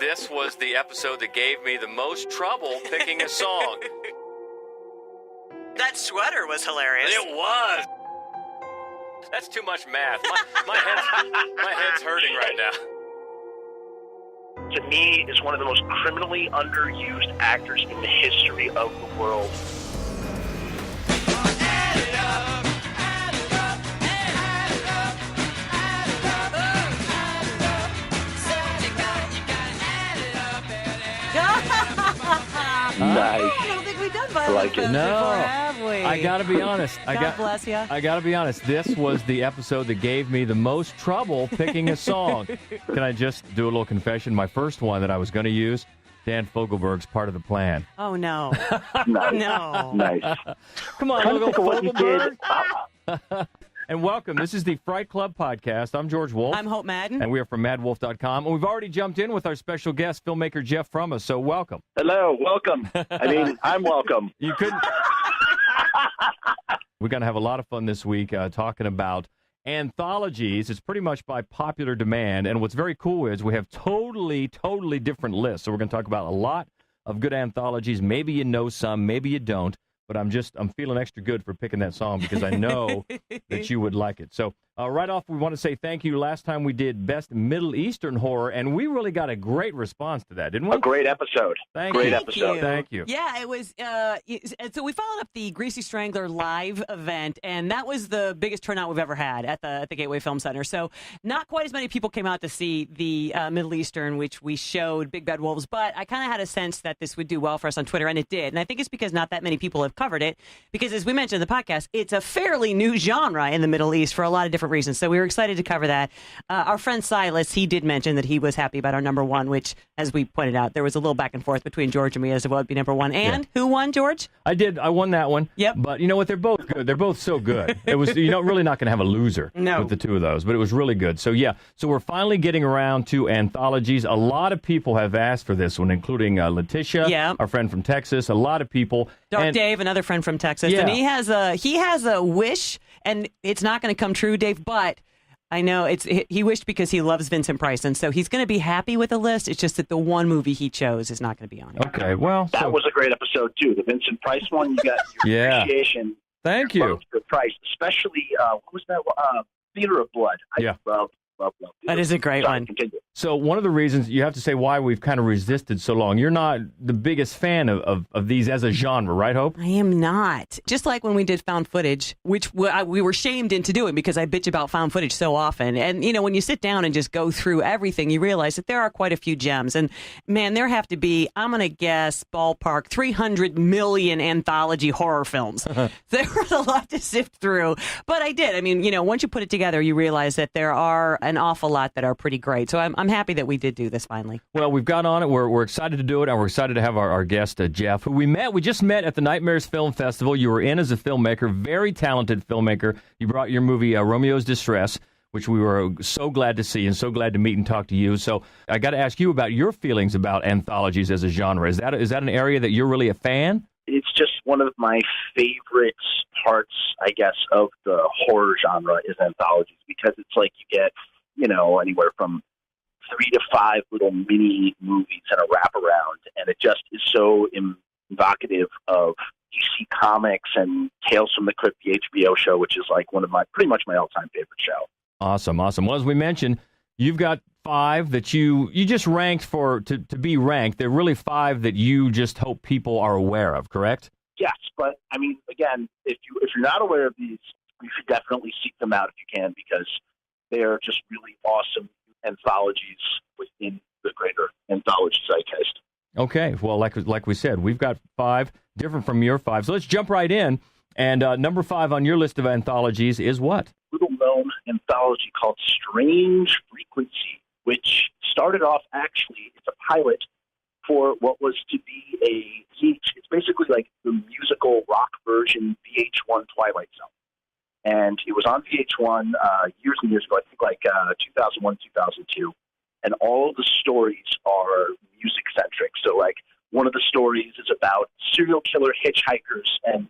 This was the episode that gave me the most trouble picking a song. That sweater was hilarious. It was. That's too much math. My head's hurting right now. To me, is one of the most criminally underused actors in the history of the world. Nice. I don't think we've done violent like it. films before, have we? I gotta be honest. God bless you. I gotta be honest. This was the episode that gave me the most trouble picking a song. Can I just do a little confession? My first one that I was going to use, Dan Fogelberg's "Part of the Plan." Oh, no. Nice. No. Nice. Come on, Trying to little think of what you did. Fogelberg. And welcome. This is the Fright Club podcast. I'm George Wolf. I'm Hope Madden. And we are from Maddwolf.com. And we've already jumped in with our special guest, filmmaker Jeff Frumess. So welcome. Hello, welcome. I mean, I'm welcome. You couldn't. We're going to have a lot of fun this week talking about anthologies. It's pretty much by popular demand. And what's very cool is we have totally different lists. So we're going to talk about a lot of good anthologies. Maybe you know some, maybe you don't. But I'm feeling extra good for picking that song because I know that you would like it. So right off, we want to say thank you. Last time we did Best Middle Eastern Horror, and we really got a great response to that, didn't we? A great episode. Thank Great you. episode. Thank you. Yeah, it was. So we followed up the Greasy Strangler live event, and that was the biggest turnout we've ever had at the Gateway Film Center. So not quite as many people came out to see the Middle Eastern, which we showed, Big Bad Wolves, but I kind of had a sense that this would do well for us on Twitter, and it did. And I think it's because not that many people have covered it, because as we mentioned in the podcast, it's a fairly new genre in the Middle East for a lot of different reasons. So we were excited to cover that. Our friend Silas, he did mention that he was happy about our number one, which, as we pointed out, there was a little back and forth between George and me as to what would be number one. And who won, George? I did. I won that one. Yep. But you know what? They're both good. They're both so good. It was, really not going to have a loser with the two of those, but it was really good. So, yeah. So we're finally getting around to anthologies. A lot of people have asked for this one, including Letitia, our friend from Texas. A lot of people. Dark Dave, another friend from Texas. Yeah. And he has a wish, and it's not going to come true, Dave, but I know he wished because he loves Vincent Price, and so he's going to be happy with the list. It's just that the one movie he chose is not going to be on it. Okay, well. That was a great episode, too. The Vincent Price one, you got your appreciation. Thank you. For Price, especially, what was that? Theater of Blood. I love. That is a great one. Continue. So one of the reasons you have to say why we've kind of resisted so long, you're not the biggest fan of these as a genre, right, Hope? I am not. Just like when we did found footage, which we were shamed into doing because I bitch about found footage so often. And, when you sit down and just go through everything, you realize that there are quite a few gems. And, man, there have to be, I'm going to guess, ballpark, 300 million anthology horror films. There was a lot to sift through. But I did. I mean, once you put it together, you realize that there are an awful lot that are pretty great. So I'm happy that we did do this finally. Well, we've got on it. We're excited to do it, and we're excited to have our guest, Jeff, who we just met at the Nightmares Film Festival. You were in as a filmmaker, very talented filmmaker. You brought your movie Romeo's Distress, which we were so glad to see and so glad to meet and talk to you. So I got to ask you about your feelings about anthologies as a genre. Is that an area that you're really a fan? It's just one of my favorite parts, I guess, of the horror genre is anthologies, because it's like you get, anywhere from 3 to 5 little mini movies and a wraparound, and it just is so evocative of DC Comics and Tales from the Crypt, the HBO show, which is like pretty much my all-time favorite show. Awesome. Well, as we mentioned, you've got 5 that you just ranked to be ranked. They're really 5 that you just hope people are aware of, correct? Yes, but I mean, again, if you're not aware of these, you should definitely seek them out if you can, because they are just really awesome anthologies within the greater anthology zeitgeist. Okay, well, like we said, we've got 5 different from your 5. So let's jump right in. And number 5 on your list of anthologies is what? Little-known anthology called Strange Frequency, which started off, actually, it's a pilot for what was to be it's basically like the musical rock version VH1 Twilight Zone. And it was on VH1 years and years ago, I think like 2001, 2002. And all the stories are music-centric. So, like, one of the stories is about serial killer hitchhikers. And,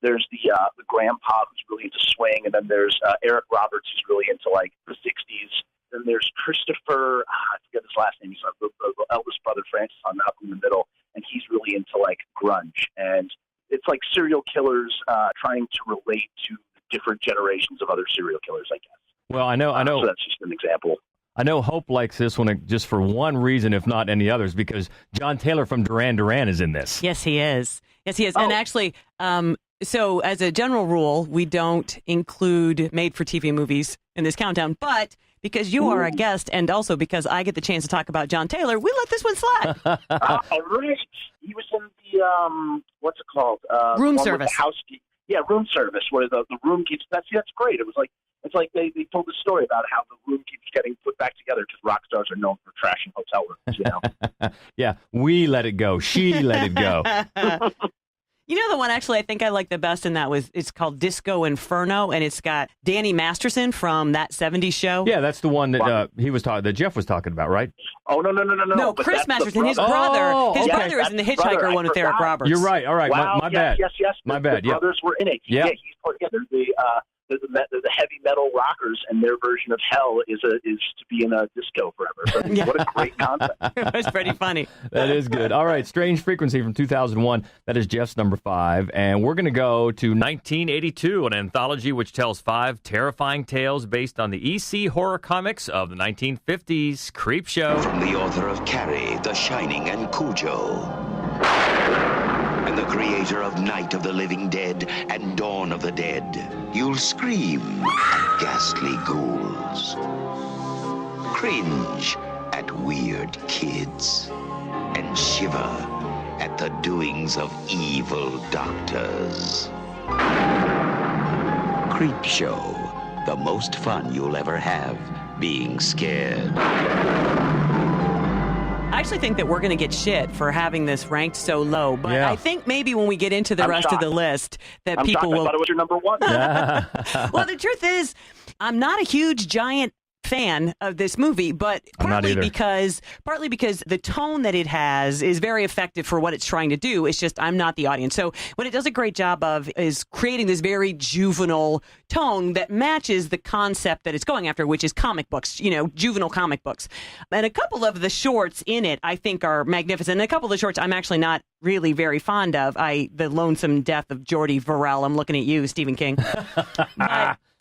there's the grandpa who's really into swing. And then there's Eric Roberts who's really into, like, the 60s. Then there's Christopher, I forget his last name. He's the eldest brother, Francis, on Malcolm in the Middle, and he's really into like grunge, and it's like serial killers trying to relate to different generations of other serial killers, I guess. Well, I know. So that's just an example. I know Hope likes this one just for one reason, if not any others, because John Taylor from Duran Duran is in this. Yes, he is. Yes, he is. Oh. And actually, so as a general rule, we don't include made-for-TV movies in this countdown, but because you are a guest and also because I get the chance to talk about John Taylor, we let this one slide. Right. He was in the, what's it called? Room Service. Yeah, Room Service, where the room keeps, that's great. It's like they told the story about how the room keeps getting put back together because rock stars are known for trashing hotel rooms, you know? Yeah, we let it go. She let it go. You know the one actually I think I like the best in that it's called Disco Inferno, and it's got Danny Masterson from That 70s Show. Yeah, that's the one that that Jeff was talking about, right? Oh, no. No, Chris Masterson, his brother. His brother is in The Hitchhiker one with Eric Roberts. You're right. All right, wow, my bad. Yes. My bad. The brothers were in it. Yeah. They're the heavy metal rockers, and their version of hell is to be in a disco forever. So what a great concept! It was pretty funny. That is good. All right, Strange Frequency from 2001. That is Jeff's number 5, and we're going to go to 1982, an anthology which tells 5 terrifying tales based on the EC horror comics of the 1950s. Creep Show. From the author of Carrie, The Shining, and Cujo. And the creator of Night of the Living Dead and Dawn of the Dead. You'll scream at ghastly ghouls. Cringe at weird kids. And shiver at the doings of evil doctors. Creep Show. The most fun you'll ever have being scared. I actually think that we're going to get shit for having this ranked so low, but I think maybe when we get into the rest of the list that people will... I thought it was your number 1. Well, the truth is, I'm not a huge, giant fan of this movie, but partly because the tone that it has is very effective for what it's trying to do. It's just I'm not the audience. So what it does a great job of is creating this very juvenile tone that matches the concept that it's going after, which is comic books, juvenile comic books. And a couple of the shorts in it I think are magnificent. And a couple of the shorts I'm actually not really very fond of. The Lonesome Death of Geordie Verrell. I'm looking at you, Stephen King.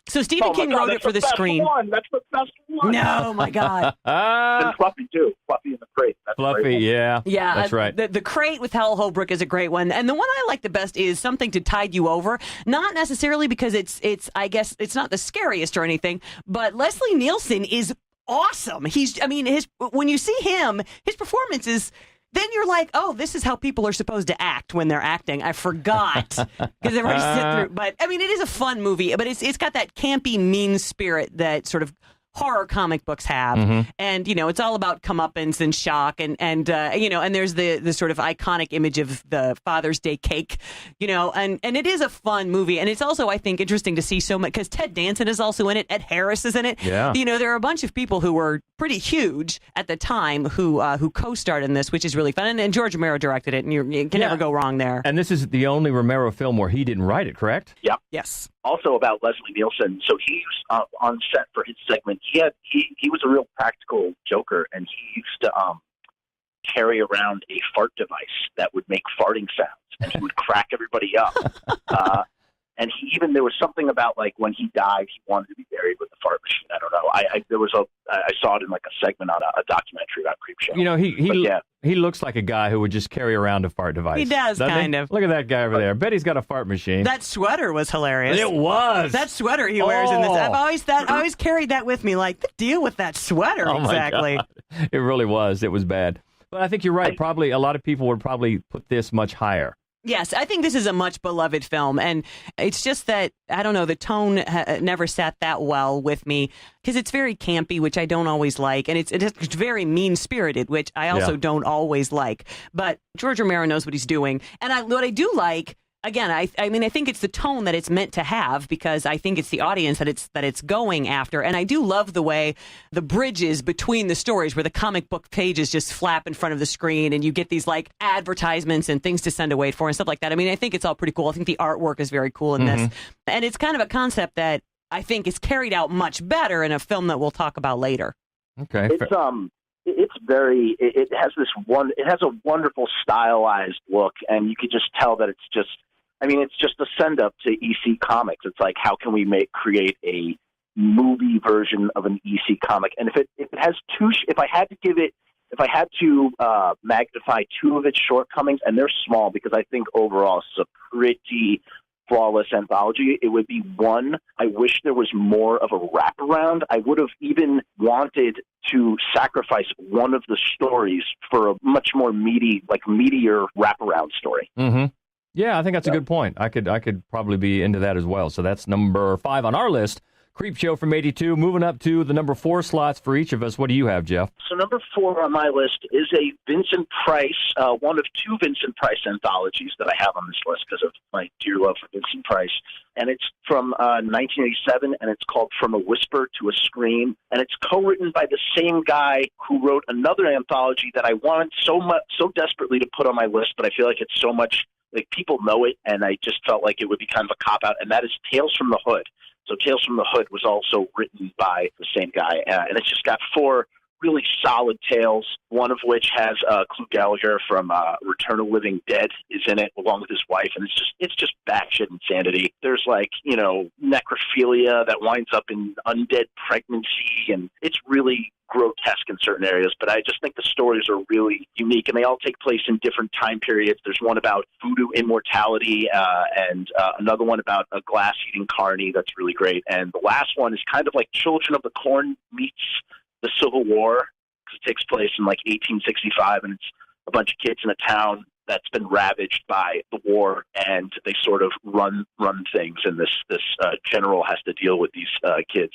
So Stephen King wrote it for the screen. That's the best one. No, my God. And Fluffy, too. Fluffy in the Crate. That's Fluffy, yeah. Yeah. That's right. The Crate with Hal Holbrook is a great one. And the one I like the best is Something to Tide You Over. Not necessarily because it's I guess, it's not the scariest or anything, but Leslie Nielsen is awesome. When you see him, his performance is... Then you're like, oh, this is how people are supposed to act when they're acting. I forgot because they've already sit through. But I mean, it is a fun movie, but it's got that campy, mean spirit that sort of horror comic books have. Mm-hmm. And, it's all about comeuppance and shock. And there's the sort of iconic image of the Father's Day cake, and it is a fun movie. And it's also, I think, interesting to see so much because Ted Danson is also in it. Ed Harris is in it. Yeah. There are a bunch of people who were pretty huge at the time who co-starred in this, which is really fun. And George Romero directed it, and you can never go wrong there. And this is the only Romero film where he didn't write it, correct? Yep. Yes. Also about Leslie Nielsen. So he's on set for his segment. He was a real practical joker, and he used to carry around a fart device that would make farting sounds, and he would crack everybody up. And there was something about like when he died, he wanted to be buried with a fart machine. I don't know. I saw it in like a segment on a documentary about Creep Show. He looks like a guy who would just carry around a fart device. He does, kind of. Look at that guy over there. I bet he's got a fart machine. That sweater was hilarious. It was. That sweater he wears in this. I always carried that with me. Like, the deal with that sweater, exactly. My God. It really was. It was bad. But I think you're right. Probably a lot of people would probably put this much higher. Yes, I think this is a much beloved film, and it's just that, I don't know, the tone never sat that well with me, because it's very campy, which I don't always like, and it's very mean-spirited, which I also don't always like, but George Romero knows what he's doing, and what I do like, again, I think it's the tone that it's meant to have, because I think it's the audience that it's going after. And I do love the way the bridges between the stories where the comic book pages just flap in front of the screen and you get these like advertisements and things to send away for and stuff like that. I mean, I think it's all pretty cool. I think the artwork is very cool in this. And it's kind of a concept that I think is carried out much better in a film that we'll talk about later. Okay. it's it has a wonderful stylized look, and you could just tell that it's just a send up to EC Comics. It's like, how can we create a movie version of an EC comic? And if I had to magnify two of its shortcomings, and they're small because I think overall it's a pretty flawless anthology, it would be one, I wish there was more of a wraparound. I would have even wanted to sacrifice one of the stories for a much more meatier wraparound story. Mm-hmm. Yeah, I think that's a good point. I could probably be into that as well. So that's number 5 on our list. Creepshow from 82. Moving up to the number 4 slots for each of us. What do you have, Jeff? So number 4 on my list is a Vincent Price, one of 2 Vincent Price anthologies that I have on this list because of my dear love for Vincent Price. And it's from 1987, and it's called From a Whisper to a Scream. And it's co-written by the same guy who wrote another anthology that I wanted so desperately to put on my list, but I feel like it's so much, like, people know it, and I just felt like it would be kind of a cop-out, and that is Tales from the Hood. So Tales from the Hood was also written by the same guy, and it's just got 4 really solid tales, one of which has Clu Gallagher from Return of the Living Dead is in it, along with his wife, and it's just batshit insanity. There's necrophilia that winds up in undead pregnancy, and it's really grotesque in certain areas, but I just think the stories are really unique, and they all take place in different time periods. There's one about voodoo immortality, and another one about a glass-eating carny that's really great, and the last one is kind of like Children of the Corn meets the Civil War, because it takes place in 1865, and it's a bunch of kids in a town that's been ravaged by the war, and they sort of run things, and this general has to deal with these kids.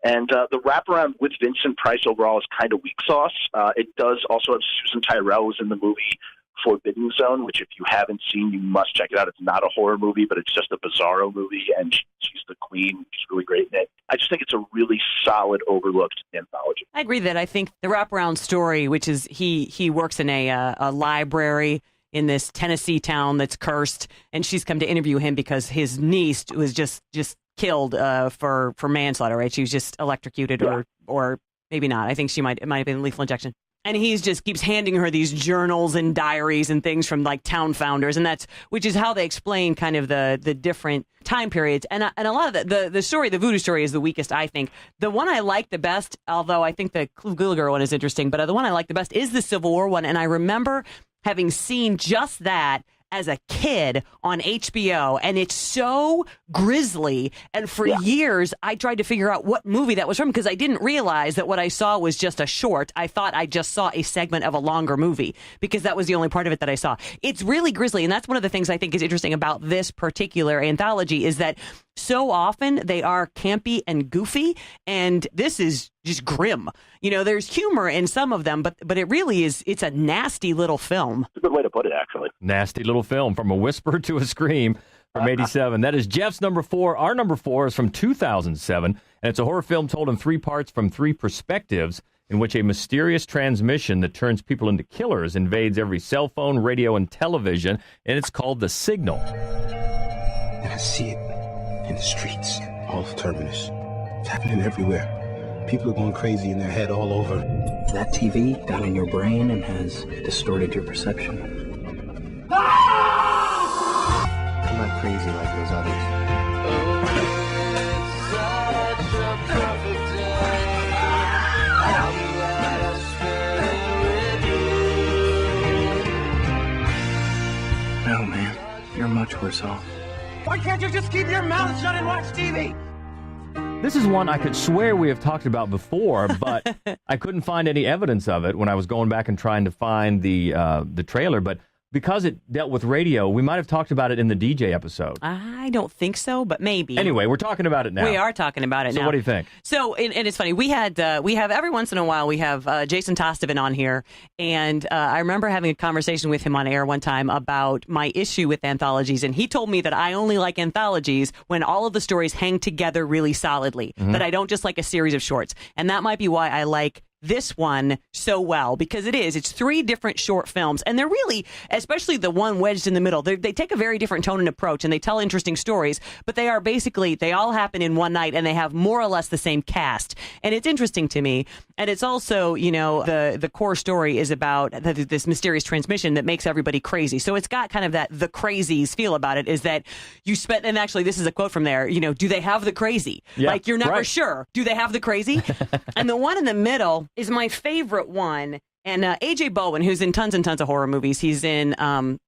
And the wraparound with Vincent Price overall is kind of weak sauce. It does also have Susan Tyrrell, who's in the movie Forbidden Zone, which if you haven't seen, you must check it out. It's not a horror movie, but it's just a bizarro movie, and she's the queen. She's really great in it. I just think it's a really solid, overlooked anthology. I agree that I think the wraparound story, which is he works in a library in this Tennessee town that's cursed, and she's come to interview him because his niece was just killed for manslaughter, right? She was just electrocuted, or maybe not. I think it might have been lethal injection. And he just keeps handing her these journals and diaries and things from town founders, and which is how they explain kind of the different time periods. And a lot of the story, the voodoo story, is the weakest, I think. The one I like the best, although I think the Clu Gallagher one is interesting, but the one I like the best is the Civil War one. And I remember having seen just that as a kid on HBO, and it's so grisly. And for years, I tried to figure out what movie that was from, because I didn't realize that what I saw was just a short. I thought I just saw a segment of a longer movie, because that was the only part of it that I saw. It's really grisly, and that's one of the things I think is interesting about this particular anthology, is that so often they are campy and goofy, and this is just grim. There's humor in some of them, but it really is, it's a nasty little film. It's a good way to put it, actually. Nasty little film, From a Whisper to a Scream from 87. That is Jeff's number 4. Our number 4 is from 2007, and it's a horror film told in 3 parts from 3 perspectives, in which a mysterious transmission that turns people into killers invades every cell phone, radio, and television, and it's called The Signal. And I see it in the streets, all of Terminus. It's happening everywhere. People are going crazy in their head all over. That TV got in your brain and has distorted your perception. I'm not crazy like those others. No, man, you're much worse off. Why can't you just keep your mouth shut and watch TV? This is one I could swear we have talked about before, but I couldn't find any evidence of it when I was going back and trying to find the trailer. But because it dealt with radio, we might have talked about it in the DJ episode. I don't think so, but maybe. Anyway, we're talking about it now. We are talking about it now. So what do you think? So, and it's funny, we have every once in a while, we have Jason Tostovan on here, and I remember having a conversation with him on air one time about my issue with anthologies, and he told me that I only like anthologies when all of the stories hang together really solidly, that I don't just like a series of shorts. And that might be why I like this one so well, because it's 3 different short films, and they're really, especially the one wedged in the middle, they take a very different tone and approach, and they tell interesting stories, but they are basically, they all happen in one night, and they have more or less the same cast, and it's interesting to me. And it's also, the core story is about this mysterious transmission that makes everybody crazy. So it's got kind of that the crazies feel about it, is that you spent, and actually this is a quote from there, do they have the crazy? Yeah, like, you're never sure. Do they have the crazy? And the one in the middle is my favorite one. And A.J. Bowen, who's in tons and tons of horror movies, he's in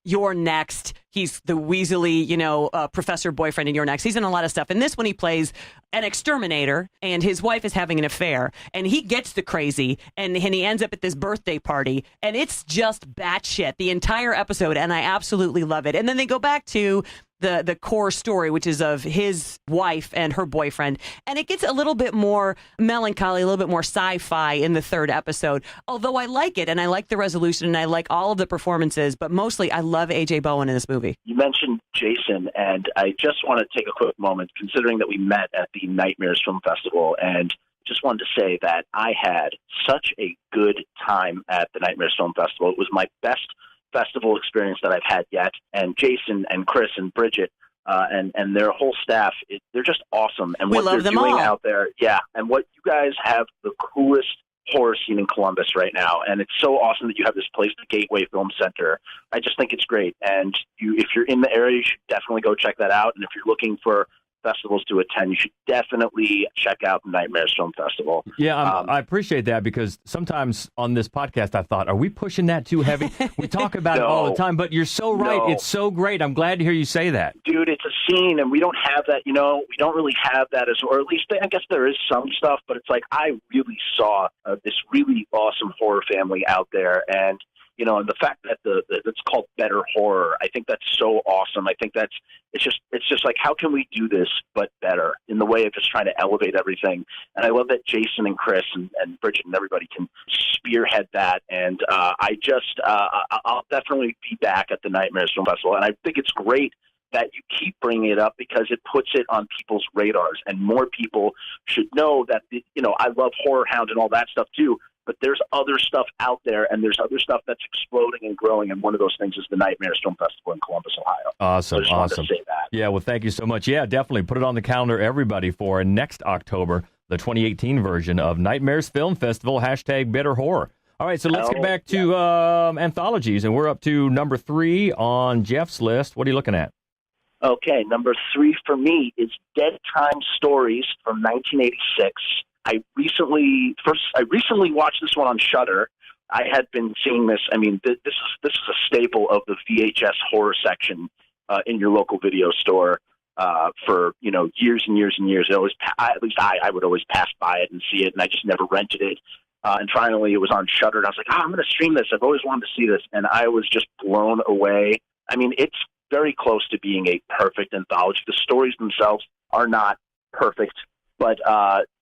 You're Next. He's the Weasley, professor boyfriend in You're Next. He's in a lot of stuff. And this one, he plays an exterminator, and his wife is having an affair. And he gets the crazy, and he ends up at this birthday party. And it's just batshit, the entire episode, and I absolutely love it. And then they go back to the core story, which is of his wife and her boyfriend. And it gets a little bit more melancholy, a little bit more sci-fi in the 3rd episode. Although I like it, and I like the resolution, and I like all of the performances, but mostly I love A.J. Bowen in this movie. You mentioned Jason, and I just want to take a quick moment, considering that we met at the Nightmares Film Festival, and just wanted to say that I had such a good time at the Nightmares Film Festival. It was my best festival experience that I've had yet, and Jason and Chris and Bridget and their whole staff, they're just awesome. And what they're doing out there, and what you guys have, the coolest horror scene in Columbus right now, and it's so awesome that you have this place, the Gateway Film Center. I just think it's great, and if you're in the area, you should definitely go check that out. And if you're looking for festivals to attend, you should definitely check out the Nightmares Film Festival. Yeah, I appreciate that, because sometimes on this podcast I thought, are we pushing that too heavy? We talk about it all the time, but you're so right. No. It's so great. I'm glad to hear you say that. Dude, it's a scene, and we don't have that, we don't really have that, or at least I guess there is some stuff, but it's like I really saw this really awesome horror family out there, and and the fact that it's called better horror, I think that's so awesome. I think it's just like, how can we do this but better, in the way of just trying to elevate everything? And I love that Jason and Chris and Bridget and everybody can spearhead that. And I'll definitely be back at the Nightmares Film Festival. And I think it's great that you keep bringing it up, because it puts it on people's radars, and more people should know that, I love Horror Hound and all that stuff too, but there's other stuff out there, and there's other stuff that's exploding and growing, and one of those things is the Nightmares Film Festival in Columbus, Ohio. Awesome, so I just wanted to say that. Yeah, well, thank you so much. Yeah, definitely put it on the calendar, everybody, for next October, the 2018 version of Nightmares Film Festival, #Better Horror. All right, so let's get back to anthologies, and we're up to number 3 on Jeff's list. What are you looking at? Okay, number 3 for me is Dead Time Stories from 1986. I recently watched this one on Shudder. I had been seeing this. I mean, this is a staple of the VHS horror section in your local video store for years and years and years. It always, at least I would always pass by it and see it, and I just never rented it. And finally, it was on Shudder, and I was like, I'm going to stream this. I've always wanted to see this, and I was just blown away. I mean, it's very close to being a perfect anthology. The stories themselves are not perfect, but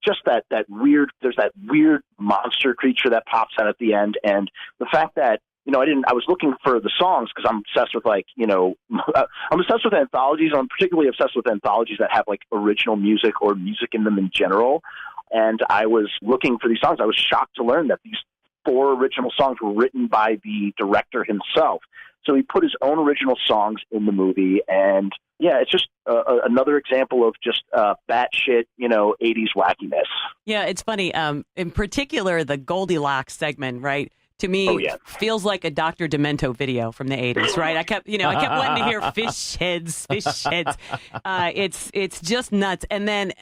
just that weird, there's that weird monster creature that pops out at the end, and the fact that I was looking for the songs, because I'm obsessed with I'm obsessed with anthologies. I'm particularly obsessed with anthologies that have like original music or music in them in general. And I was looking for these songs. I was shocked to learn that these 4 original songs were written by the director himself. So he put his own original songs in the movie, and yeah, it's just another example of just batshit, 80s wackiness. Yeah, it's funny. In particular, the Goldilocks segment, right? To me, feels like a Dr. Demento video from the 80s, right? I kept wanting to hear fish heads. It's just nuts. And then,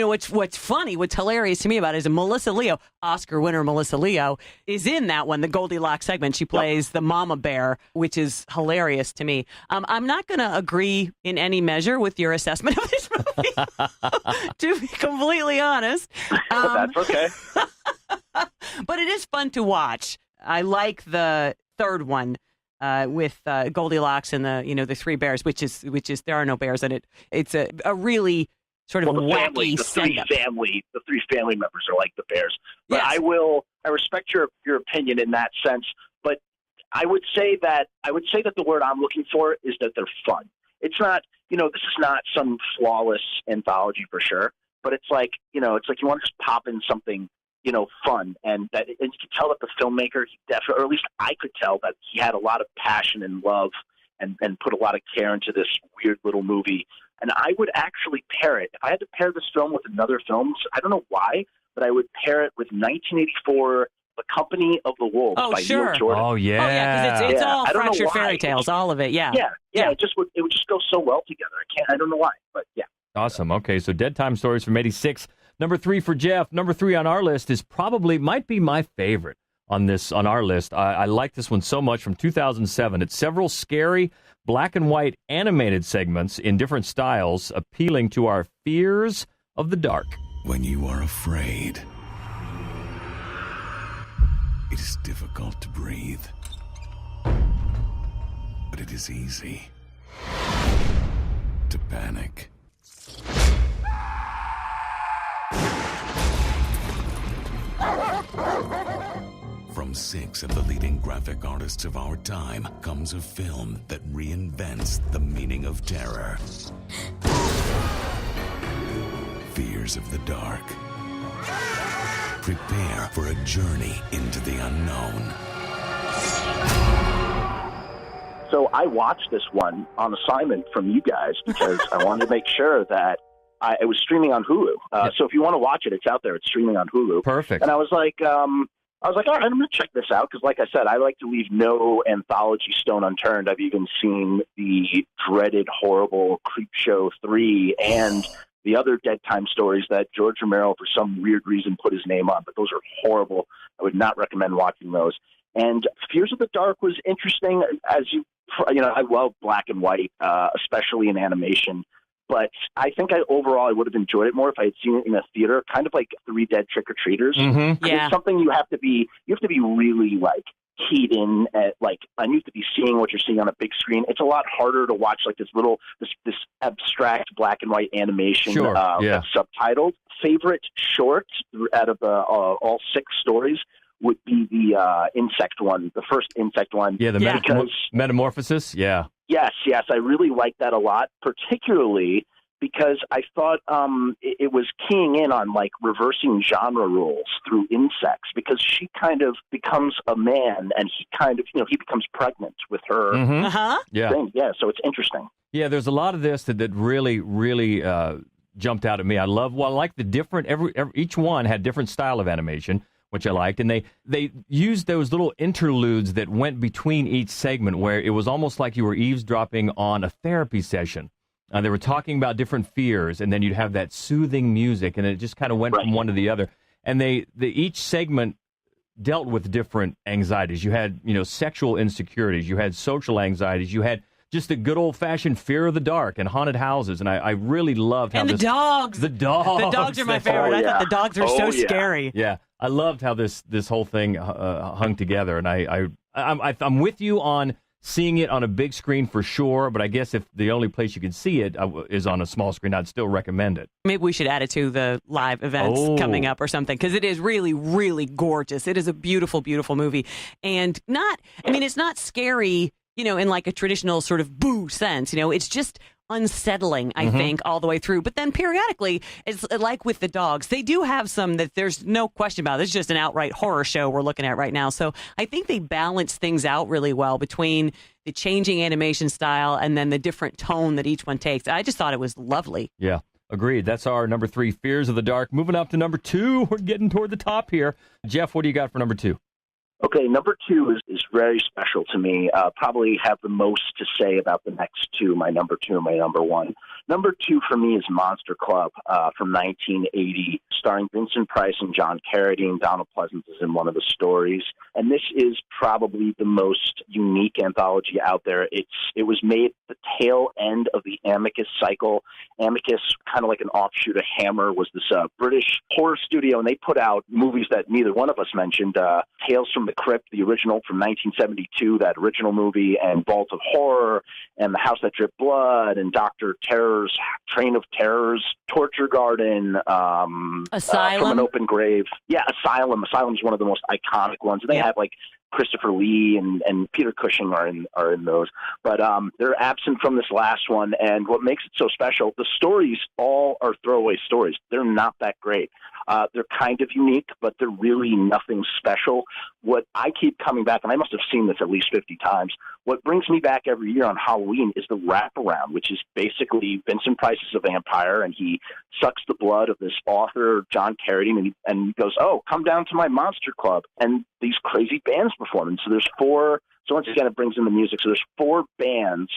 what's funny, what's hilarious to me about it is Melissa Leo, Oscar winner Melissa Leo, is in that one, the Goldilocks segment. She plays the mama bear, which is hilarious to me. I'm not going to agree in any measure with your assessment of this movie, to be completely honest. That's okay. But it is fun to watch. I like the 3rd one with Goldilocks and the 3 bears, which is there are no bears in it. It's a really sort of wacky send-up. The 3 family members are like the bears. But yes. I respect your opinion in that sense. But I would say that the word I'm looking for is that they're fun. It's not this is not some flawless anthology for sure. But it's like you want to just pop in something fun, and you could tell that the filmmaker, he definitely, or at least I could tell that he had a lot of passion and love and put a lot of care into this weird little movie. And I would actually pair it, if I had to pair this film with another film, I don't know why, but I would pair it with 1984, The Company of the Wolves by Neil Jordan. Oh, yeah. Oh, yeah, because it's all I don't know fractured why. fairy tales, all of it, yeah. Yeah, it would just go so well together. I don't know why, but yeah. Awesome. Okay, so Dead Time Stories from 86. Number 3 for Jeff. Number 3 on our list is might be my favorite on our list. I like this one so much, from 2007. It's several scary black and white animated segments in different styles, appealing to our fears of the dark. When you are afraid, it is difficult to breathe, but it is easy to panic. From 6 of the leading graphic artists of our time comes a film that reinvents the meaning of terror. Fears of the Dark. Prepare for a journey into the unknown. So I watched this one on assignment from you guys because I wanted to make sure that it was streaming on Hulu. So if you want to watch it, it's out there. It's streaming on Hulu. Perfect. And I was like, all right, I'm going to check this out because, like I said, I like to leave no anthology stone unturned. I've even seen the dreaded, horrible Creepshow 3 and the other Dead Time Stories that George Romero, for some weird reason, put his name on. But those are horrible. I would not recommend watching those. And Fears of the Dark was interesting. I love black and white, especially in animation. But I think overall I would have enjoyed it more if I had seen it in a theater, kind of like Three Dead Trick-or-Treaters. Mm-hmm. Yeah. It's something you have to be really keyed in at, and you have to be seeing what you're seeing on a big screen. It's a lot harder to watch this abstract black and white animation that's subtitled. Favorite short out of all 6 stories would be the insect one, the first insect one. Yeah, the Metamorphosis, yeah. Yes, I really liked that a lot, particularly because I thought it was keying in on reversing genre rules through insects, because she kind of becomes a man and he kind of, he becomes pregnant with her thing. Yeah, so it's interesting. Yeah, there's a lot of this that really, really jumped out at me. I like the different, each one had different style of animation, which I liked, and they used those little interludes that went between each segment where it was almost like you were eavesdropping on a therapy session. They were talking about different fears, and then you'd have that soothing music, and it just kind of went from one to the other. And each segment dealt with different anxieties. You had, sexual insecurities. You had social anxieties. You had just the good old-fashioned fear of the dark and haunted houses, and I really loved how the dogs. The dogs. The dogs are my favorite. I thought the dogs are so scary. Yeah, I loved how this whole thing hung together, and I'm with you on seeing it on a big screen for sure, but I guess if the only place you can see it is on a small screen, I'd still recommend it. Maybe we should add it to the live events coming up or something, because it is really, really gorgeous. It is a beautiful, beautiful movie, and it's not scary, in like a traditional sort of boo sense. It's just unsettling, I think, all the way through. But then periodically, it's like with the dogs, they do have some that there's no question about. It's just an outright horror show we're looking at right now. So I think they balance things out really well between the changing animation style and then the different tone that each one takes. I just thought it was lovely. Yeah, agreed. That's our number 3, Fears of the Dark. Moving up to number 2, we're getting toward the top here. Jeff, what do you got for number 2? Okay, number 2 is very special to me. Probably have the most to say about the next 2, my number 2 and my number 1. Number 2 for me is Monster Club from 1980, starring Vincent Price and John Carradine. Donald Pleasance is in one of the stories. And this is probably the most unique anthology out there. It was made at the tail end of the Amicus cycle. Amicus, kind of like an offshoot of Hammer, was this British horror studio, and they put out movies that neither one of us mentioned. Tales from the Crypt, the original from 1972, that original movie, and Vault of Horror, and The House That Dripped Blood, and Dr. Terror's Train of Terrors, Torture Garden, Asylum, From an Open Grave. Yeah, Asylum. Asylum is one of the most iconic ones. They have Christopher Lee and Peter Cushing are in those. But they're absent from this last one. And what makes it so special, the stories all are throwaway stories. They're not that great. They're kind of unique, but they're really nothing special. What I keep coming back, and I must have seen this at least 50 times, what brings me back every year on Halloween is the wraparound, which is basically Vincent Price is a vampire, and he sucks the blood of this author, John Carradine, and he goes, oh, come down to my monster club. And these crazy bands perform. And so there's 4... So once again, it brings in the music. So there's 4 bands,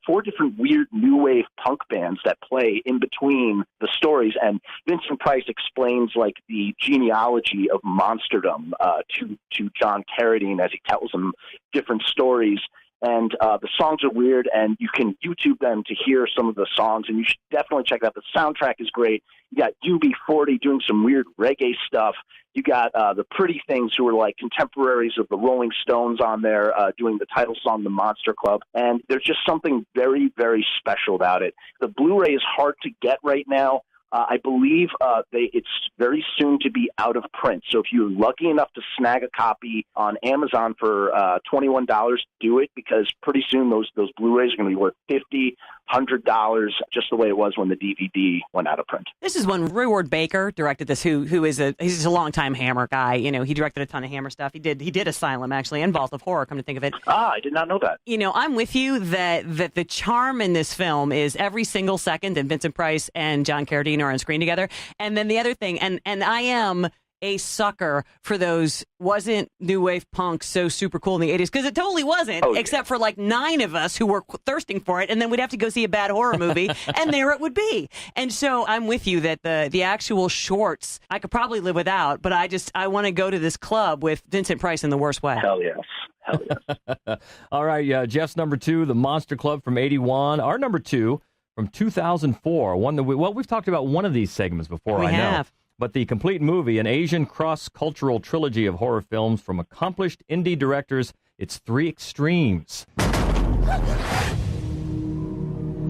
4 different weird new wave punk bands that play in between the stories. And Vincent Price explains like the genealogy of monsterdom to John Carradine as he tells him different stories. And the songs are weird, and you can YouTube them to hear some of the songs, and you should definitely check it out. The soundtrack is great. You got UB40 doing some weird reggae stuff. You got the Pretty Things, who are like contemporaries of the Rolling Stones on there, doing the title song, The Monster Club. And there's just something very, very special about it. The Blu-ray is hard to get right now. I believe it's very soon to be out of print. So if you're lucky enough to snag a copy on Amazon for $21, do it, because pretty soon those Blu-rays are going to be worth $50, $100, just the way it was when the DVD went out of print. This is when Roy Ward Baker directed this, he's a longtime Hammer guy. You know, he directed a ton of Hammer stuff. He did Asylum, actually, and Vault of Horror, come to think of it. I did not know that. You know, I'm with you that the charm in this film is every single second, and Vincent Price and John Carradine are on screen together. And then the other thing, and I am a sucker for those wasn't new wave punk so super cool in the 80s, because it totally wasn't, except for like 9 of us who were thirsting for it, and then we'd have to go see a bad horror movie, and there it would be. And so I'm with you that the actual shorts I could probably live without, but I want to go to this club with Vincent Price in the worst way. Hell yes. Hell yes. All right, Jeff's number 2, The Monster Club from 81. Our number 2 from 2004, one that we've talked about one of these segments before, I know. But the complete movie, an Asian cross-cultural trilogy of horror films from accomplished indie directors, it's 3 Extremes.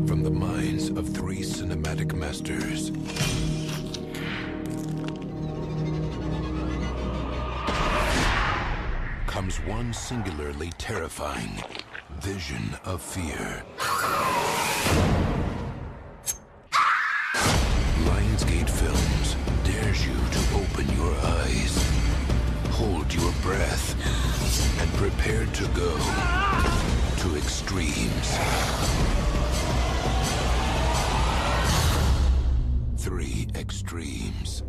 From the minds of 3 cinematic masters, comes one singularly terrifying vision of fear. Lionsgate Films dares you to open your eyes, hold your breath, and prepare to go to extremes. 3 Extremes.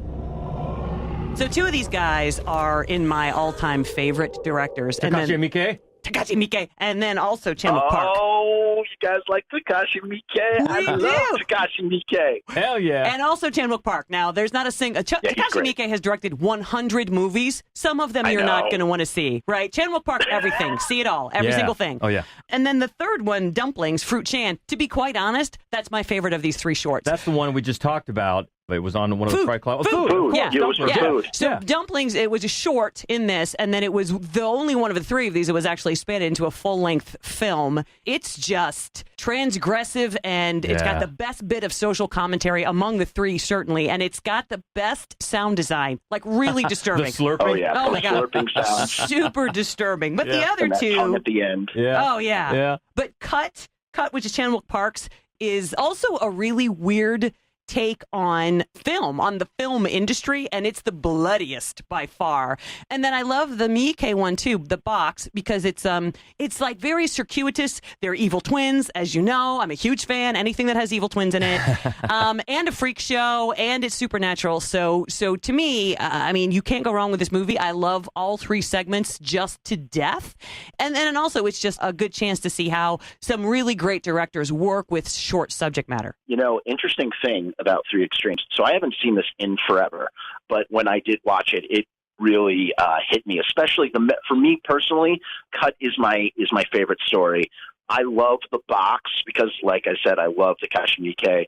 So 2 of these guys are in my all-time favorite directors. Takashi Miike? Takashi Miike, and then also Chan-wook Park. Oh, you guys like Takashi Miike? I love Takashi Miike. Hell yeah. And also Chan-wook Park. Now, there's not a single... Takashi Miike has directed 100 movies. Some of them you're not going to want to see, right? Chan-wook Park, everything. See it all. Every single thing. Oh, yeah. And then the third one, Dumplings, Fruit Chan. To be quite honest, that's my favorite of these 3 shorts. That's the one we just talked about. It was on one of the Fright Club. Food. Food. Yeah. It was for food. So Dumplings, it was a short in this, and then it was the only one of the 3 of these that was actually spun into a full-length film. It's just transgressive, and it's got the best bit of social commentary among the 3, certainly, and it's got the best sound design, like really disturbing. The slurping? Oh, yeah. Oh, my God. Slurping sound. Super disturbing. But the other And that 2... tongue at the end. Yeah. Oh, yeah. Yeah. But Cut, which is Chan-wook Park's, is also a really weird take on film, on the film industry, and it's the bloodiest by far. And then I love the Miike one too, The Box, because it's like very circuitous. They're evil twins, as you know. I'm a huge fan. Anything that has evil twins in it, and a freak show, and it's supernatural. So to me, I mean, you can't go wrong with this movie. I love all 3 segments just to death, and also it's just a good chance to see how some really great directors work with short subject matter. You know, interesting thing about 3 Extremes. So I haven't seen this in forever, but when I did watch it, it really hit me. Especially for me personally, Cut is my favorite story. I love The Box because, like I said, I love Takashi Miike.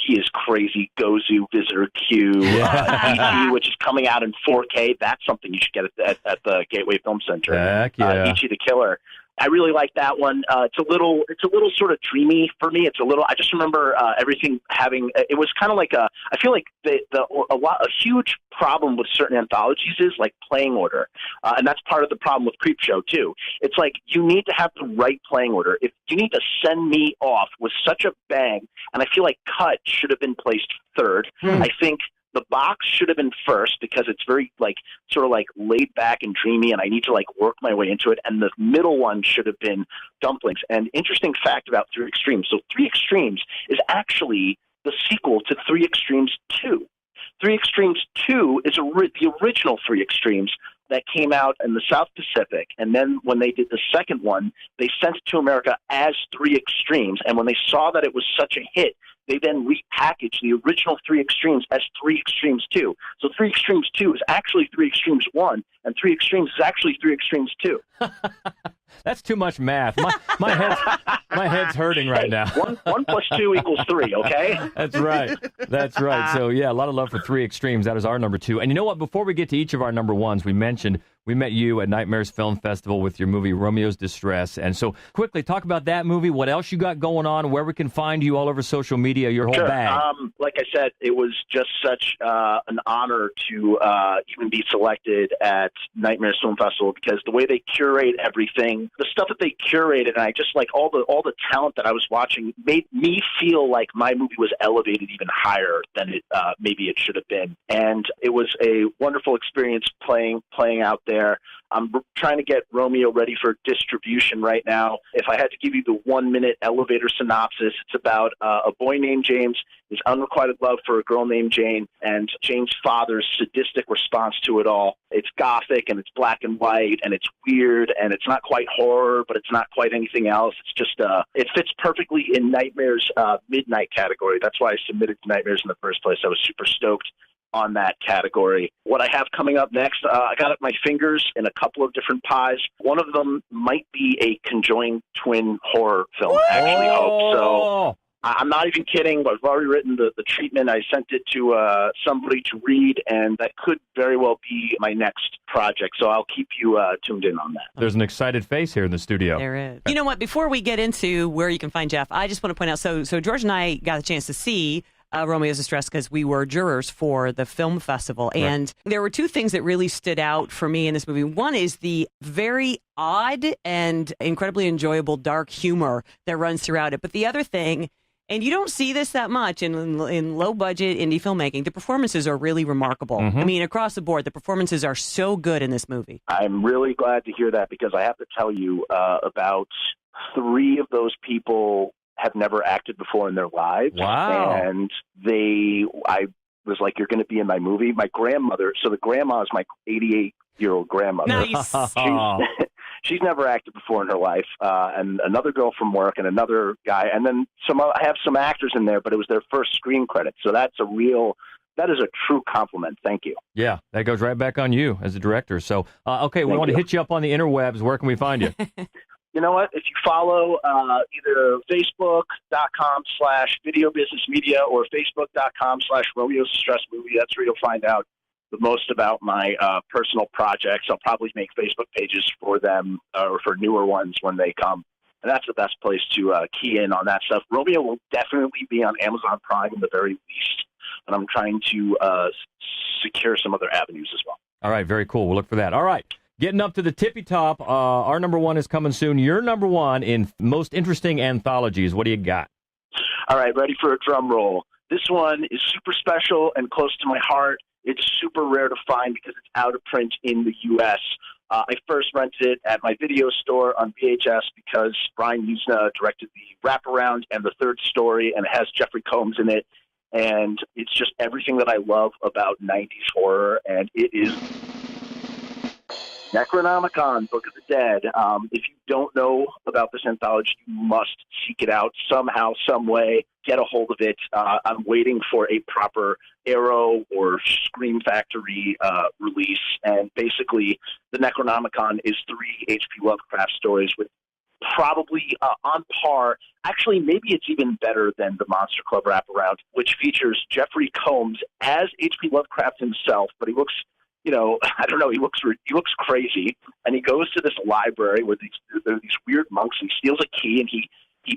He is crazy. Gozu, Visitor Q, E.T., which is coming out in 4K. That's something you should get at the Gateway Film Center. Heck yeah. E.T. the Killer. I really like that one. It's a little sort of dreamy for me. I just remember everything having. It was kind of like I feel like a huge problem with certain anthologies is like playing order, and that's part of the problem with Creepshow too. It's like you need to have the right playing order. If you need to send me off with such a bang, and I feel like Cut should have been placed third. I think the Box should have been first because it's very sort of laid back and dreamy, and I need to work my way into it. And the middle one should have been Dumplings. And interesting fact about Three Extremes. So Three Extremes is actually the sequel to Three Extremes 2. Three Extremes 2 is the original Three Extremes that came out in the South Pacific. And then when they did the second one, they sent it to America as Three Extremes. And when they saw that it was such a hit, they then repackaged the original Three Extremes as Three Extremes 2. So Three Extremes 2 is actually Three Extremes 1, and Three Extremes is actually Three Extremes 2. That's too much math. My head's hurting right now. One plus 2 equals 3, okay? That's right. That's right. So, yeah, a lot of love for Three Extremes. That is our number 2. And you know what? Before we get to each of our number 1s, we met you at Nightmares Film Festival with your movie Romeo's Distress. And so quickly, talk about that movie, what else you got going on, where we can find you all over social media, your whole bag. Like I said, it was just such an honor to even be selected at Nightmares Film Festival because the way they curate everything, the stuff that they curated, and I just all the talent that I was watching made me feel like my movie was elevated even higher than it maybe it should have been. And it was a wonderful experience playing out there. I'm trying to get Romeo ready for distribution right now. If I had to give you the 1-minute elevator synopsis, it's about a boy named James, his unrequited love for a girl named Jane, and Jane's father's sadistic response to it all. It's gothic, and it's black and white, and it's weird, and it's not quite horror, but it's not quite anything else. It's just, it fits perfectly in Nightmares midnight category. That's why I submitted to Nightmares in the first place. I was super stoked on that category. What I have coming up next, I got my fingers in a couple of different pies. One of them might be a conjoined twin horror film. I actually hope so. I'm not even kidding. I've already written the treatment. I sent it to somebody to read, and that could very well be my next project. So I'll keep you tuned in on that. There's an excited face here in the studio. There is. You know what? Before we get into where you can find Jeff, I just want to point out, so George and I got a chance to see Romeo's Distress because we were jurors for the film festival. And there were two things that really stood out for me in this movie. One is the very odd and incredibly enjoyable dark humor that runs throughout it. But the other thing, and you don't see this that much in low-budget indie filmmaking, the performances are really remarkable. I mean, across the board, the performances are so good in this movie. I'm really glad to hear that because I have to tell you about 3 of those people have never acted before in their lives. Wow. And I was like, you're going to be in my movie. My grandmother, so the grandma is my 88-year-old grandmother. Nice. She's never acted before in her life. And another girl from work and another guy. And then I have some actors in there, but it was their first screen credit. So that is a true compliment. Thank you. Yeah, that goes right back on you as a director. So, okay, we want to hit you up on the interwebs. Where can we find you? You know what? If you follow either Facebook.com/Video Business Media or Facebook.com/Romeo's Distress Movie, that's where you'll find out the most about my personal projects. I'll probably make Facebook pages for them or for newer ones when they come. And that's the best place to key in on that stuff. Romeo will definitely be on Amazon Prime in the very least. And I'm trying to secure some other avenues as well. All right, very cool. We'll look for that. All right. Getting up to the tippy top, our number 1 is coming soon. Your number 1 in most interesting anthologies. What do you got? All right, ready for a drum roll. This one is super special and close to my heart. It's super rare to find because it's out of print in the U.S. I first rented it at my video store on VHS because Brian Usna directed the wraparound and the third story, and it has Jeffrey Combs in it. And it's just everything that I love about 90s horror, and it is Necronomicon, Book of the Dead. If you don't know about this anthology, you must seek it out somehow, some way. Get a hold of it. I'm waiting for a proper Arrow or Scream Factory release. And basically, the Necronomicon is 3 H.P. Lovecraft stories with probably on par. Actually, maybe it's even better than the Monster Club wraparound, which features Jeffrey Combs as H.P. Lovecraft himself, but he looks I don't know, he looks crazy, and he goes to this library where there are these weird monks, and he steals a key, and he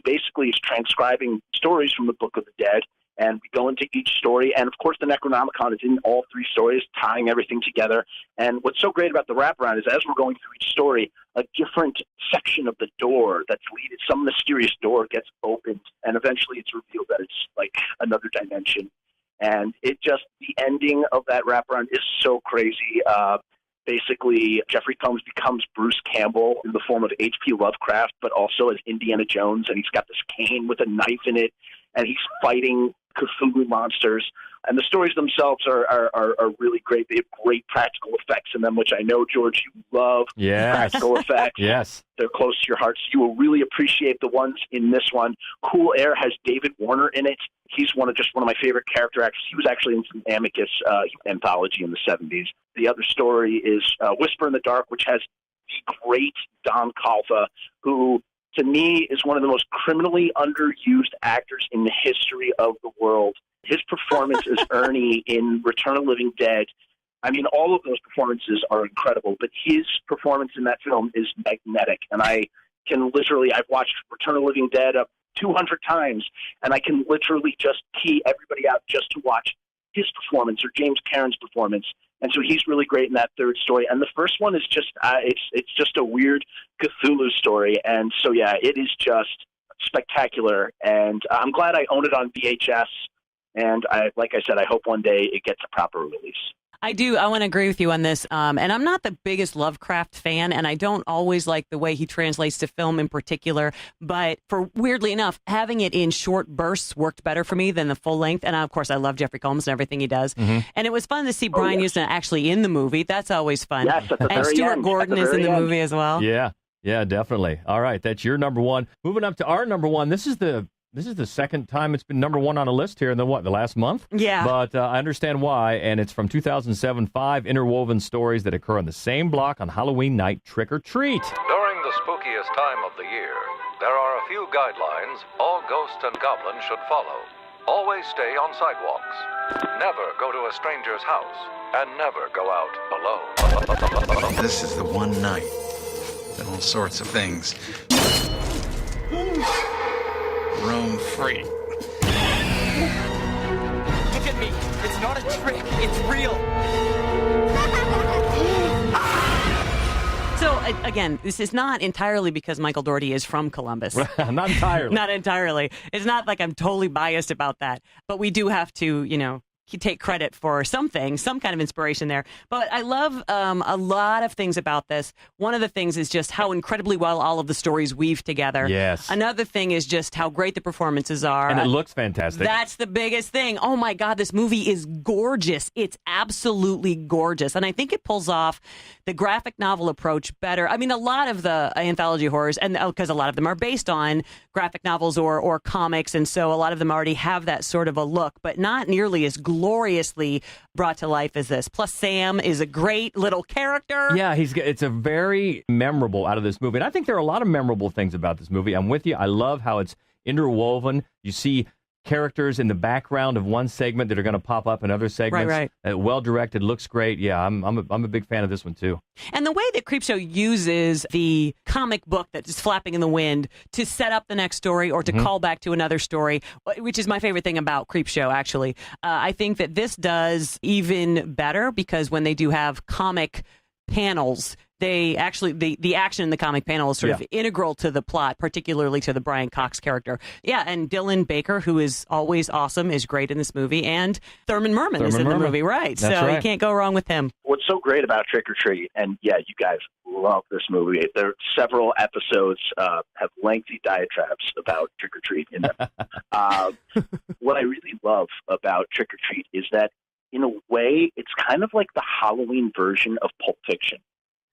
basically is transcribing stories from the Book of the Dead, and we go into each story, and of course the Necronomicon is in all three stories, tying everything together. And what's so great about the wraparound is as we're going through each story, a different section of the door that's leaded, some mysterious door gets opened, and eventually it's revealed that it's like another dimension. And the ending of that wraparound is so crazy. Basically, Jeffrey Combs becomes Bruce Campbell in the form of H.P. Lovecraft, but also as Indiana Jones, and he's got this cane with a knife in it, and he's fighting Cthulhu monsters. And the stories themselves are really great. They have great practical effects in them, which I know, George, you love. Yes. Practical effects. Yes. They're close to your heart, so you will really appreciate the ones in this one. Cool Air has David Warner in it. He's one of my favorite character actors. He was actually in some Amicus anthology in the 70s. The other story is Whisper in the Dark, which has the great Don Calfa, who, to me, is one of the most criminally underused actors in the history of the world. His performance as Ernie in Return of the Living Dead, I mean, all of those performances are incredible, but his performance in that film is magnetic. And I've watched Return of the Living Dead 200 times, and I can literally just key everybody out just to watch his performance or James Cameron's performance. And so he's really great in that third story. And the first one is just, it's just a weird Cthulhu story. And so, yeah, it is just spectacular. And I'm glad I own it on VHS. And like I said, I hope one day it gets a proper release. I do. I want to agree with you on this. And I'm not the biggest Lovecraft fan, and I don't always like the way he translates to film in particular. But weirdly enough, having it in short bursts worked better for me than the full length. And of course, I love Jeffrey Combs and everything he does. Mm-hmm. And it was fun to see Brian Usna actually in the movie. That's always fun. Yes, at the and very Stuart end. Gordon is in the movie as well. Yeah, definitely. All right, that's your number one. Moving up to our number one. This is the second time it's been number one on a list here in the last month? Yeah. But I understand why, and it's from 2007, 5 interwoven stories that occur on the same block on Halloween night, Trick or Treat. During the spookiest time of the year, there are a few guidelines all ghosts and goblins should follow. Always stay on sidewalks. Never go to a stranger's house. And never go out alone. This is the one night that all sorts of things roam free. Look at me. It's not a trick. It's real. So, again, this is not entirely because Michael Dougherty is from Columbus. Not entirely. Not entirely. It's not like I'm totally biased about that. But we do have to, take credit for something, some kind of inspiration there. But I love a lot of things about this. One of the things is just how incredibly well all of the stories weave together. Yes. Another thing is just how great the performances are. And it looks fantastic. That's the biggest thing. Oh, my God, this movie is gorgeous. It's absolutely gorgeous. And I think it pulls off the graphic novel approach better. I mean, a lot of the anthology horrors, and because a lot of them are based on graphic novels or comics, and so a lot of them already have that sort of a look, but not nearly as gloriously brought to life as this. Plus, Sam is a great little character. Yeah, it's a very memorable out of this movie. And I think there are a lot of memorable things about this movie. I'm with you. I love how it's interwoven. You see characters in the background of one segment that are going to pop up in other segments. Right. Well directed, looks great. Yeah, I'm a big fan of this one too. And the way that Creepshow uses the comic book that is flapping in the wind to set up the next story or to call back to another story, which is my favorite thing about Creepshow, actually. I think that this does even better because when they do have comic panels, they actually the action in the comic panel is sort of integral to the plot, particularly to the Brian Cox character. Yeah, and Dylan Baker, who is always awesome, is great in this movie, and Thurman Merman is in the movie, right? That's so right. You can't go wrong with him. What's so great about Trick or Treat, and yeah, you guys love this movie. There are several episodes have lengthy diatribes about Trick or Treat in them. What I really love about Trick or Treat is that, in a way, it's kind of like the Halloween version of Pulp Fiction.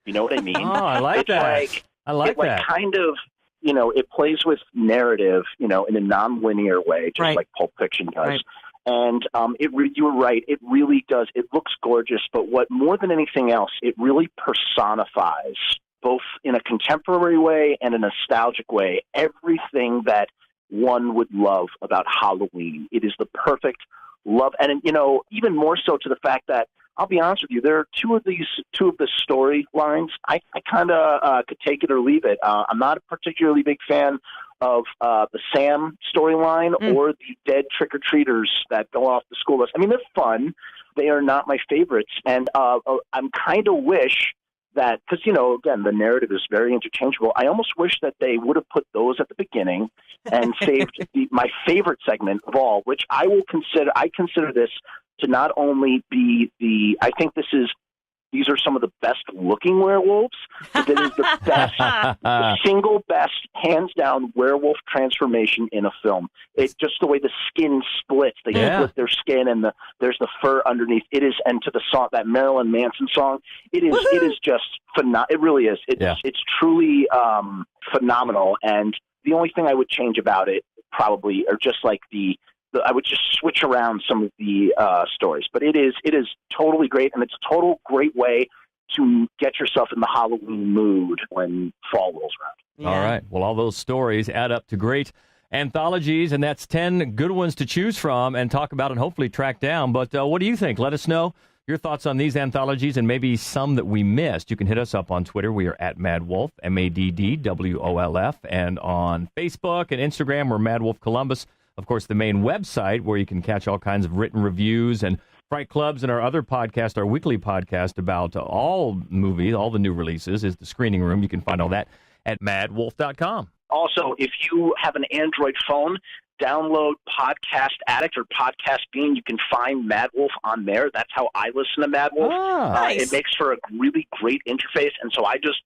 You know what I mean? Oh, I like that. I like that. Kind of, it plays with narrative, in a non-linear way, just like Pulp Fiction does. Right. And you were right. It really does. It looks gorgeous, but what more than anything else, it really personifies, both in a contemporary way and a nostalgic way, everything that one would love about Halloween. It is the perfect love, and even more so to the fact that I'll be honest with you, there are two of the storylines. I kind of could take it or leave it. I'm not a particularly big fan of the Sam storyline or the dead trick-or-treaters that go off the school bus. I mean, they're fun. They are not my favorites. And I'm kind of wish that, because, again, the narrative is very interchangeable. I almost wish that they would have put those at the beginning and saved my favorite segment of all, which I consider this to not only be I think these are some of the best looking werewolves, but it is the best, the single best, hands down werewolf transformation in a film. It's just the way the skin splits. They split their skin and there's the fur underneath. It is, and to the song, that Marilyn Manson song, it is just phenomenal. It really is. It's truly phenomenal. And the only thing I would change about it probably are just like I would just switch around some of the stories, but it is totally great, and it's a total great way to get yourself in the Halloween mood when fall rolls around. Yeah. All right. Well, all those stories add up to great anthologies, and that's 10 good ones to choose from and talk about and hopefully track down. But what do you think? Let us know your thoughts on these anthologies and maybe some that we missed. You can hit us up on Twitter. We are at Maddwolf, MADDWOLF, and on Facebook and Instagram, we're Maddwolf Columbus. Of course, the main website where you can catch all kinds of written reviews and Fright Clubs and our other podcast, our weekly podcast about all movies, all the new releases, is the Screening Room. You can find all that at maddwolf.com. Also, if you have an Android phone, download Podcast Addict or Podcast Bean. You can find Maddwolf on there. That's how I listen to Maddwolf. Nice. It makes for a really great interface, and so I just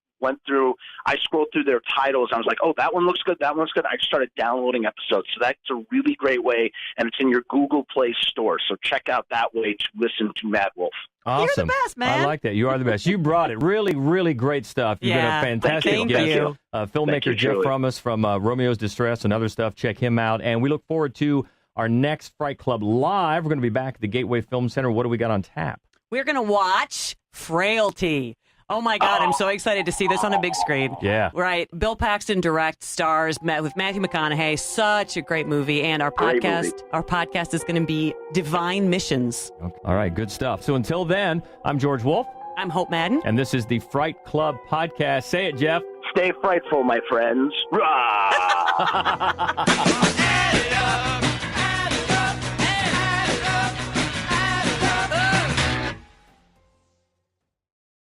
I scrolled through their titles, and I was like, oh, that one looks good, that one's good. I started downloading episodes. So that's a really great way, and it's in your Google Play store. So check out that way to listen to Maddwolf. Awesome. You're the best, man. I like that. You are the best. You brought it. Really, really great stuff. You've been a fantastic guest. Filmmaker Jeff Frumess from Romeo's Distress and other stuff. Check him out. And we look forward to our next Fright Club Live. We're going to be back at the Gateway Film Center. What do we got on tap? We're going to watch Frailty. Oh, my God. I'm so excited to see this on a big screen. Yeah. Right. Bill Paxton directs, stars with Matthew McConaughey. Such a great movie. And our podcast is going to be Divine Missions. Okay. All right. Good stuff. So until then, I'm George Wolf. I'm Hope Madden. And this is the Fright Club Podcast. Say it, Jeff. Stay frightful, my friends.